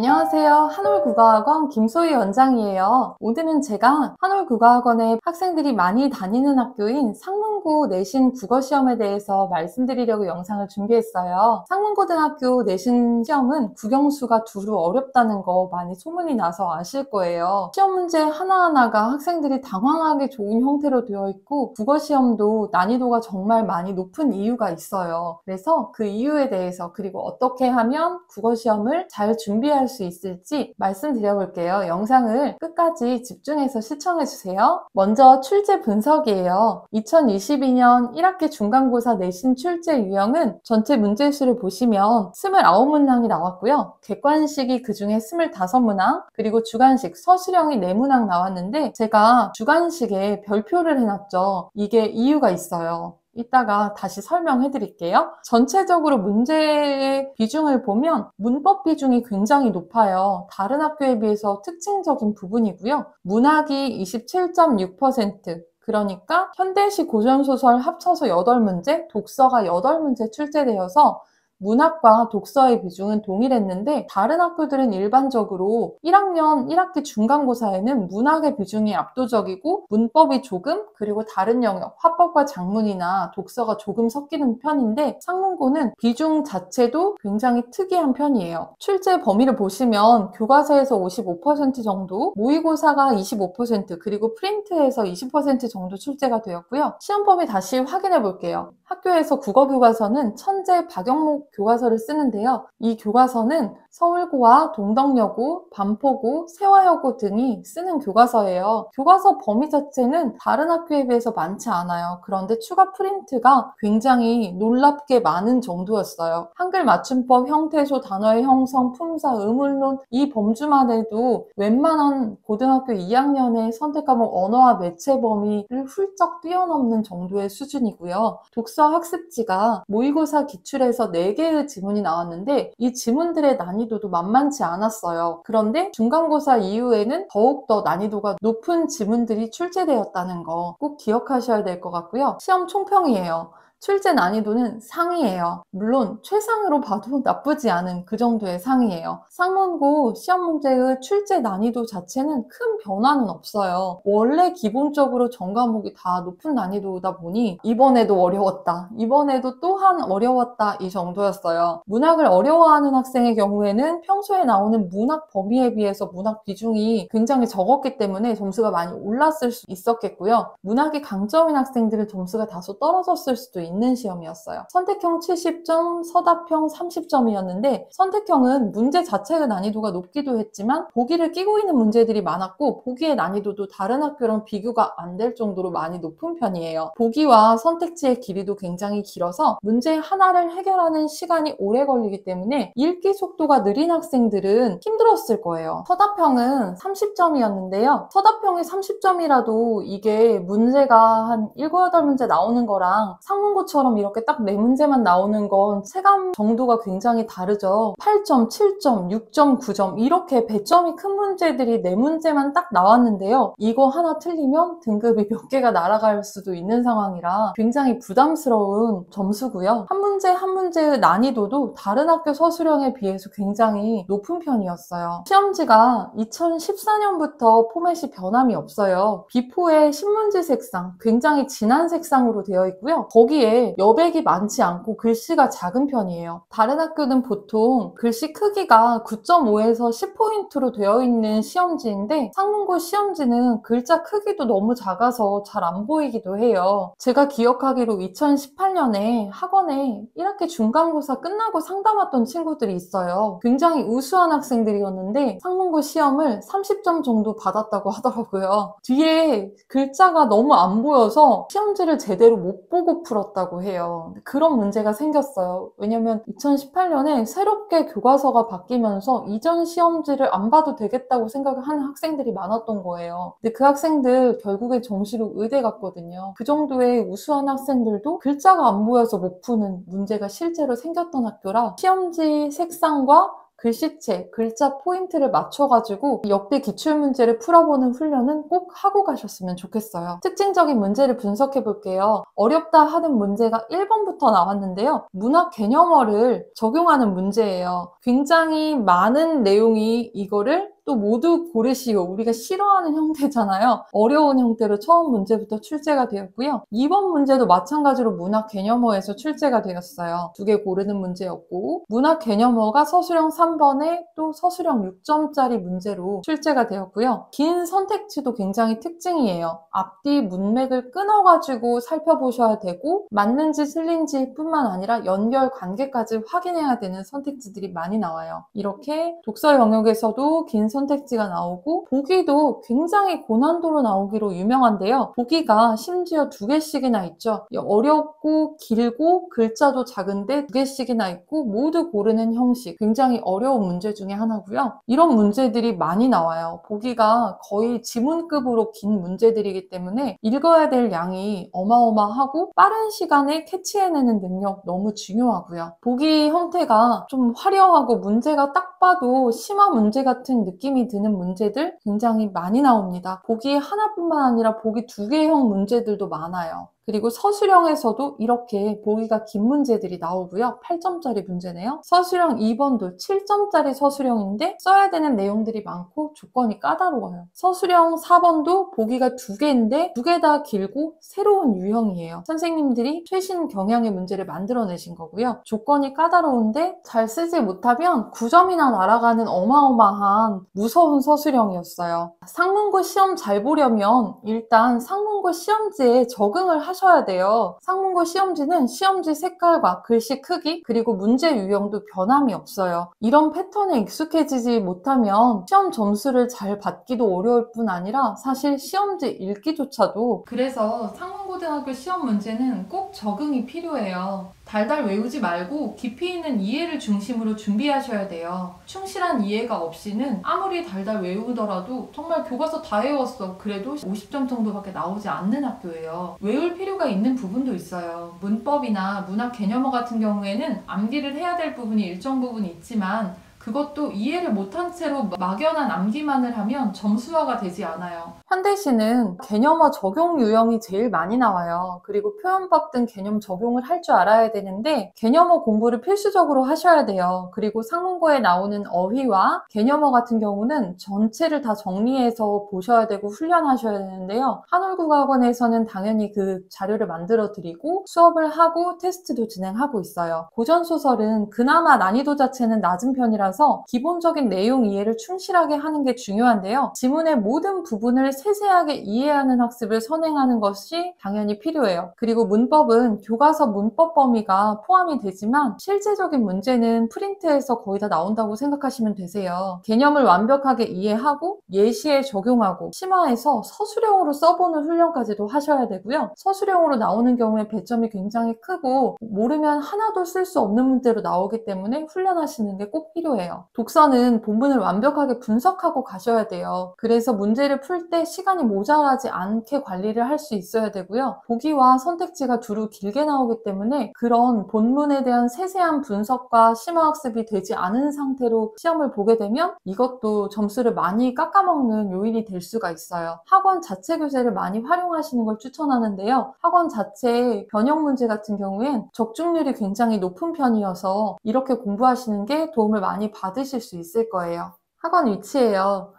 안녕하세요. 한올국어학원 김소희 원장이에요. 오늘은 제가 한올국어학원에 학생들이 많이 다니는 학교인 상문고 내신 국어시험에 대해서 말씀드리려고 영상을 준비했어요. 상문고등학교 내신 시험은 국영수가 두루 어렵다는 거 많이 소문이 나서 아실 거예요. 시험 문제 하나하나가 학생들이 당황하기 좋은 형태로 되어 있고 국어시험도 난이도가 정말 많이 높은 이유가 있어요. 그래서 그 이유에 대해서 그리고 어떻게 하면 국어시험을 잘 준비할 수 있을지 말씀드려볼게요. 영상을 끝까지 집중해서 시청해주세요. 먼저 출제 분석이에요. 2022년 1학기 중간고사 내신 출제 유형은 전체 문제수를 보시면 29문항이 나왔고요. 객관식이 그중에 25문항, 그리고 주관식, 서술형이 4문항 나왔는데 제가 주관식에 별표를 해놨죠. 이게 이유가 있어요. 이따가 다시 설명해 드릴게요. 전체적으로 문제의 비중을 보면 문법 비중이 굉장히 높아요. 다른 학교에 비해서 특징적인 부분이고요. 문학이 27.6%, 그러니까 현대시 고전소설 합쳐서 8문제, 독서가 8문제 출제되어서 문학과 독서의 비중은 동일했는데 다른 학교들은 일반적으로 1학년 1학기 중간고사에는 문학의 비중이 압도적이고 문법이 조금, 그리고 다른 영역, 화법과 작문이나 독서가 조금 섞이는 편인데 상문고는 비중 자체도 굉장히 특이한 편이에요. 출제 범위를 보시면 교과서에서 55% 정도, 모의고사가 25%, 그리고 프린트에서 20% 정도 출제가 되었고요. 시험 범위 다시 확인해 볼게요. 학교에서 국어교과서는 천재 박영목 교과서를 쓰는데요. 이 교과서는 서울고와 동덕여고, 반포고, 세화여고 등이 쓰는 교과서예요. 교과서 범위 자체는 다른 학교에 비해서 많지 않아요. 그런데 추가 프린트가 굉장히 놀랍게 많은 정도였어요. 한글 맞춤법, 형태소, 단어의 형성, 품사, 의문론 이 범주만 해도 웬만한 고등학교 2학년의 선택과목 언어와 매체 범위를 훌쩍 뛰어넘는 정도의 수준이고요. 독서 학습지가 모의고사 기출에서 4개의 지문이 나왔는데 이 지문들의 난이도도 만만치 않았어요. 그런데 중간고사 이후에는 더욱더 난이도가 높은 지문들이 출제되었다는 거 꼭 기억하셔야 될 것 같고요. 시험 총평이에요. 출제 난이도는 상이에요. 물론 최상으로 봐도 나쁘지 않은 그 정도의 상이에요. 상문고 시험 문제의 출제 난이도 자체는 큰 변화는 없어요. 원래 기본적으로 전 과목이 다 높은 난이도다 보니 이번에도 어려웠다, 이번에도 또한 어려웠다 이 정도였어요. 문학을 어려워하는 학생의 경우에는 평소에 나오는 문학 범위에 비해서 문학 비중이 굉장히 적었기 때문에 점수가 많이 올랐을 수 있었겠고요. 문학이 강점인 학생들은 점수가 다소 떨어졌을 수도 있는 시험이었어요. 선택형 70점, 서답형 30점이었는데 선택형은 문제 자체의 난이도가 높기도 했지만 보기를 끼고 있는 문제들이 많았고 보기의 난이도도 다른 학교랑 비교가 안 될 정도로 많이 높은 편이에요. 보기와 선택지의 길이도 굉장히 길어서 문제 하나를 해결하는 시간이 오래 걸리기 때문에 읽기 속도가 느린 학생들은 힘들었을 거예요. 서답형은 30점이었는데요. 서답형이 30점이라도 이게 문제가 한 7, 8문제 나오는 거랑 상문고처럼 이렇게 딱 4문제만 나오는 건 체감 정도가 굉장히 다르죠. 8점, 7점, 6점, 9점 이렇게 배점이 큰 문제들이 4문제만 딱 나왔는데요. 이거 하나 틀리면 등급이 몇 개가 날아갈 수도 있는 상황이라 굉장히 부담스러운 점수고요. 한 문제 한 문제의 난이도도 다른 학교 서술형에 비해서 굉장히 높은 편이었어요. 시험지가 2014년부터 포맷이 변함이 없어요. 비포의 신문지 색상, 굉장히 진한 색상으로 되어 있고요. 거기에 여백이 많지 않고 글씨가 작은 편이에요. 다른 학교는 보통 글씨 크기가 9.5에서 10포인트로 되어 있는 시험지인데 상문고 시험지는 글자 크기도 너무 작아서 잘 안 보이기도 해요. 제가 기억하기로 2018년에 학원에 1학기 중간고사 끝나고 상담 왔던 친구들이 있어요. 굉장히 우수한 학생들이었는데 상문고 시험을 30점 정도 받았다고 하더라고요. 뒤에 글자가 너무 안 보여서 시험지를 제대로 못 보고 풀었다고 해요. 그런 문제가 생겼어요. 왜냐면 2018년에 새롭게 교과서가 바뀌면서 이전 시험지를 안 봐도 되겠다고 생각을 하는 학생들이 많았던 거예요. 근데 그 학생들 결국에 정시로 의대 갔거든요. 그 정도의 우수한 학생들도 글자가 안 보여서 못 푸는 문제가 실제로 생겼던 학교라 시험지 색상과 글씨체, 글자 포인트를 맞춰가지고 역대 기출문제를 풀어보는 훈련은 꼭 하고 가셨으면 좋겠어요. 특징적인 문제를 분석해 볼게요. 어렵다 하는 문제가 1번부터 나왔는데요. 문학 개념어를 적용하는 문제예요. 굉장히 많은 내용이 이거를 또 모두 고르시오. 우리가 싫어하는 형태잖아요. 어려운 형태로 처음 문제부터 출제가 되었고요. 2번 문제도 마찬가지로 문학 개념어에서 출제가 되었어요. 두 개 고르는 문제였고 문학 개념어가 서술형 3번에 또 서술형 6점짜리 문제로 출제가 되었고요. 긴 선택지도 굉장히 특징이에요. 앞뒤 문맥을 끊어가지고 살펴보셔야 되고 맞는지 틀린지 뿐만 아니라 연결 관계까지 확인해야 되는 선택지들이 많이 나와요. 이렇게 독서 영역에서도 긴 선택지가 나오고 보기도 굉장히 고난도로 나오기로 유명한데요. 보기가 심지어 2개씩이나 있죠. 어렵고 길고 글자도 작은데 2개씩이나 있고 모두 고르는 형식. 굉장히 어려운 문제 중에 하나고요. 이런 문제들이 많이 나와요. 보기가 거의 지문급으로 긴 문제들이기 때문에 읽어야 될 양이 어마어마하고 빠른 시간에 캐치해내는 능력 너무 중요하고요. 보기 형태가 좀 화려하고 문제가 딱 봐도 심화 문제 같은 느낌이 드는 문제들 굉장히 많이 나옵니다. 보기 하나뿐만 아니라 보기 2개형 문제들도 많아요. 그리고 서술형에서도 이렇게 보기가 긴 문제들이 나오고요. 8점짜리 문제네요. 서술형 2번도 7점짜리 서술형인데 써야 되는 내용들이 많고 조건이 까다로워요. 서술형 4번도 보기가 2개인데 2개 다 길고 새로운 유형이에요. 선생님들이 최신 경향의 문제를 만들어내신 거고요. 조건이 까다로운데 잘 쓰지 못하면 9점이나 날아가는 어마어마한 무서운 서술형이었어요. 상문고 시험 잘 보려면 일단 상문고 시험지에 적응을 하셔야 돼요. 상문고 시험지는 시험지 색깔과 글씨 크기 그리고 문제 유형도 변함이 없어요. 이런 패턴에 익숙해지지 못하면 시험 점수를 잘 받기도 어려울 뿐 아니라 사실 시험지 읽기조차도 그래서 상문고등학교 시험 문제는 꼭 적응이 필요해요. 달달 외우지 말고 깊이 있는 이해를 중심으로 준비하셔야 돼요. 충실한 이해가 없이는 아무리 달달 외우더라도 정말 교과서 다 외웠어. 그래도 50점 정도밖에 나오지 않는 학교예요. 외울 필요가 있는 부분도 있어요. 문법이나 문학 개념어 같은 경우에는 암기를 해야 될 부분이 일정 부분 있지만 그것도 이해를 못한 채로 막연한 암기만을 하면 점수화가 되지 않아요. 현대시는 개념어 적용 유형이 제일 많이 나와요. 그리고 표현법 등 개념 적용을 할 줄 알아야 되는데 개념어 공부를 필수적으로 하셔야 돼요. 그리고 상문고에 나오는 어휘와 개념어 같은 경우는 전체를 다 정리해서 보셔야 되고 훈련하셔야 되는데요. 한올국어학원에서는 당연히 그 자료를 만들어 드리고 수업을 하고 테스트도 진행하고 있어요. 고전소설은 그나마 난이도 자체는 낮은 편이라서 기본적인 내용 이해를 충실하게 하는 게 중요한데요. 지문의 모든 부분을 세세하게 이해하는 학습을 선행하는 것이 당연히 필요해요. 그리고 문법은 교과서 문법 범위가 포함이 되지만 실제적인 문제는 프린트에서 거의 다 나온다고 생각하시면 되세요. 개념을 완벽하게 이해하고 예시에 적용하고 심화해서 서술형으로 써보는 훈련까지도 하셔야 되고요. 서술형으로 나오는 경우에 배점이 굉장히 크고 모르면 하나도 쓸 수 없는 문제로 나오기 때문에 훈련하시는 게 꼭 필요해요. 독서는 본문을 완벽하게 분석하고 가셔야 돼요. 그래서 문제를 풀 때 시간이 모자라지 않게 관리를 할 수 있어야 되고요. 보기와 선택지가 두루 길게 나오기 때문에 그런 본문에 대한 세세한 분석과 심화학습이 되지 않은 상태로 시험을 보게 되면 이것도 점수를 많이 깎아먹는 요인이 될 수가 있어요. 학원 자체 교재를 많이 활용하시는 걸 추천하는데요. 학원 자체 변형 문제 같은 경우엔 적중률이 굉장히 높은 편이어서 이렇게 공부하시는 게 도움을 많이 받으실 수 있을 거예요. 학원 위치예요.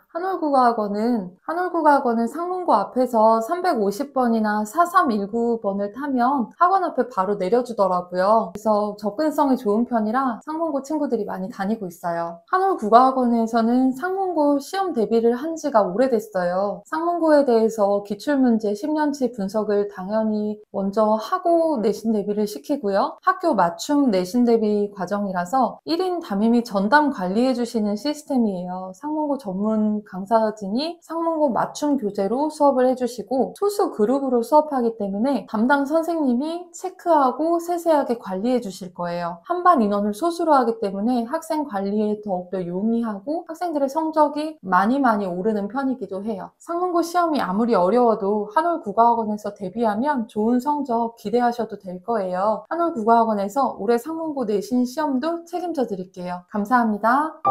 한올국어학원은 상문고 앞에서 350번이나 4319번을 타면 학원 앞에 바로 내려주더라고요. 그래서 접근성이 좋은 편이라 상문고 친구들이 많이 다니고 있어요. 한올국어학원에서는 상문고 시험 대비를 한 지가 오래됐어요. 상문고에 대해서 기출문제 10년치 분석을 당연히 먼저 하고 내신 대비를 시키고요. 학교 맞춤 내신 대비 과정이라서 1인 담임이 전담 관리해주시는 시스템이에요. 상문고 전문 강사진이 상문고 맞춤 교재로 수업을 해주시고 소수 그룹으로 수업하기 때문에 담당 선생님이 체크하고 세세하게 관리해 주실 거예요. 한반 인원을 소수로 하기 때문에 학생 관리에 더욱더 용이하고 학생들의 성적이 많이 오르는 편이기도 해요. 상문고 시험이 아무리 어려워도 한올국어학원에서 대비하면 좋은 성적 기대하셔도 될 거예요. 한올국어학원에서 올해 상문고 내신 시험도 책임져 드릴게요. 감사합니다.